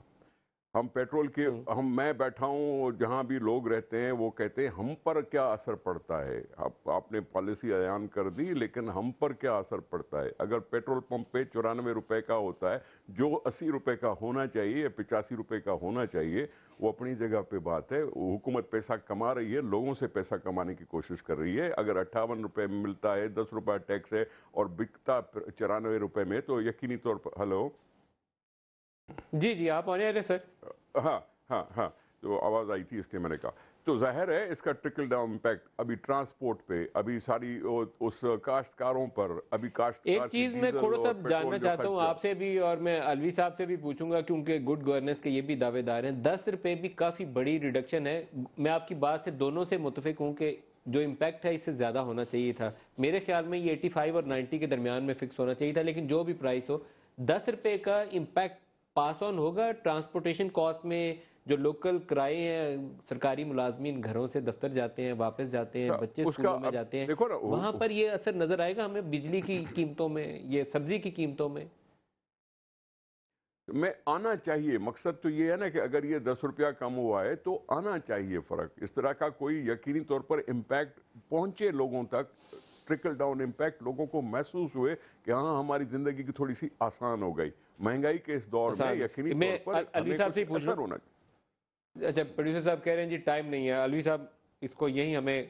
ہم پیٹرول کے میں بیٹھا ہوں, جہاں بھی لوگ رہتے ہیں وہ کہتے ہیں ہم پر کیا اثر پڑتا ہے. آپ نے پالیسی اعلان کر دی, لیکن ہم پر کیا اثر پڑتا ہے؟ اگر پیٹرول پمپ پہ 94 روپے کا ہوتا ہے جو 80 روپے کا ہونا چاہیے یا 85 روپے کا ہونا چاہیے, وہ اپنی جگہ پہ بات ہے. حکومت پیسہ کما رہی ہے, لوگوں سے پیسہ کمانے کی کوشش کر رہی ہے. اگر 58 روپے میں ملتا ہے, 10 روپے ٹیکس ہے اور بکتا 94 روپے میں, تو یقینی طور پر ہلو جی آپ آنے والے سر. ہاں تو آواز آئی تھی اس لیے میں نے کہا. तो जाहिर है इसका ट्रिकल डाउन इम्पैक्ट अभी ट्रांसपोर्ट पे, अभी सारी उस काश्तकारों पर, अभी काश्तकार एक चीज मैं थोड़ा सा जानना चाहता हूँ आपसे भी, और मैं अलवी साहब से भी पूछूंगा क्योंकि गुड गवर्नेंस के ये भी दावेदार हैं। 10 रुपए भी काफी बड़ी रिडक्शन है। मैं आपकी बात से दोनों से मुतफिक हूँ कि जो इम्पैक्ट है इससे ज्यादा होना चाहिए था। मेरे ख्याल में ये 85 और 90 के दरमियान में फिक्स होना चाहिए था, लेकिन जो भी प्राइस हो 10 रुपए का इम्पैक्ट पास ऑन होगा ट्रांसपोर्टेशन कॉस्ट में। जो लोकल किराए हैं, सरकारी मुलाजमीन घरों से दफ्तर जाते हैं, वापस जाते हैं, बच्चे स्कूलों में जाते हैं, देखो ना, वहां पर ये असर नजर आएगा हमें बिजली की कीमतों में, ये सब्जी की कीमतों में। में आना चाहिए। मकसद तो ये है ना कि अगर ये 10 रुपया कम हुआ है तो आना चाहिए फ़र्क। इस तरह का कोई यकीनी तौर पर इम्पैक्ट पहुंचे लोगों तक, ट्रिकल डाउन इम्पैक्ट लोगों को महसूस हुए कि हाँ हमारी ज़िंदगी की थोड़ी सी आसान हो गई। महंगाई के इस दौर में यकीनी तौर पर अलवी साहब से असर होना चाहिए। अच्छा, प्रोड्यूसर साहब कह रहे हैं जी टाइम नहीं है। अलवी साहब इसको यही हमें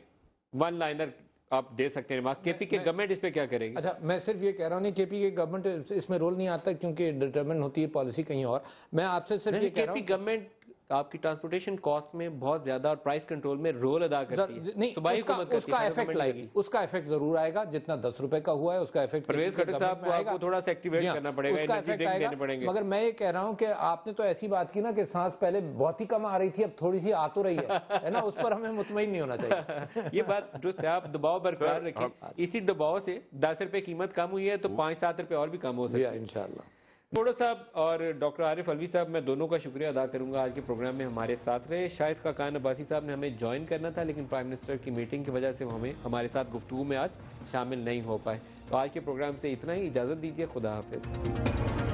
वन लाइनर आप दे सकते हैं। केपी के गवर्नमेंट इस पे क्या करेगी? अच्छा, मैं सिर्फ ये कह रहा हूँ नहीं, केपी के गवर्नमेंट इसमें रोल नहीं आता क्योंकि डिटरमिन होती है पॉलिसी कहीं और। मैं आपसे सिर्फ ये कह रहा हूँ केपी गवर्नमेंट आपकी ट्रांसपोर्टेशन कॉस्ट में बहुत ज्यादा और प्राइस कंट्रोल में रोल अदा करती है। नहीं, उसका इफेक्ट लाएगी, उसका इफेक्ट जरूर आएगा। जितना 10 रुपए का हुआ है उसका इफेक्ट परवेज खट्टर साहब को आपको थोड़ा सा एक्टिवेट करना पड़ेगा, एनर्जी ड्रिंक देने पड़ेंगे। मगर मैं ये कह रहा हूँ कि आपने तो ऐसी बात की ना कि सांस पहले बहुत ही कम आ रही थी, अब थोड़ी सी आ तो रही है ना, उस पर हमें मुतमईन नहीं होना चाहिए। ये बात दुरुस्त है, आप दबाव बरकरार रखिए। इसी दबाव से 10 रुपए कीमत कम हुई है तो 5-7 रुपए और भी कम हो सकती है इंशाल्लाह। मोड़ो साहब और डॉक्टर आरिफ अलवी साहब, मैं दोनों का शुक्रिया अदा करूंगा आज के प्रोग्राम में हमारे साथ रहे। शायद खाकान अब्बासी साहब ने हमें ज्वाइन करना था, लेकिन प्राइम मिनिस्टर की मीटिंग की वजह से वो हमारे साथ गुफ्तगू में आज शामिल नहीं हो पाए। तो आज के प्रोग्राम से इतना ही, इजाज़त दीजिए, खुदा हाफिज़।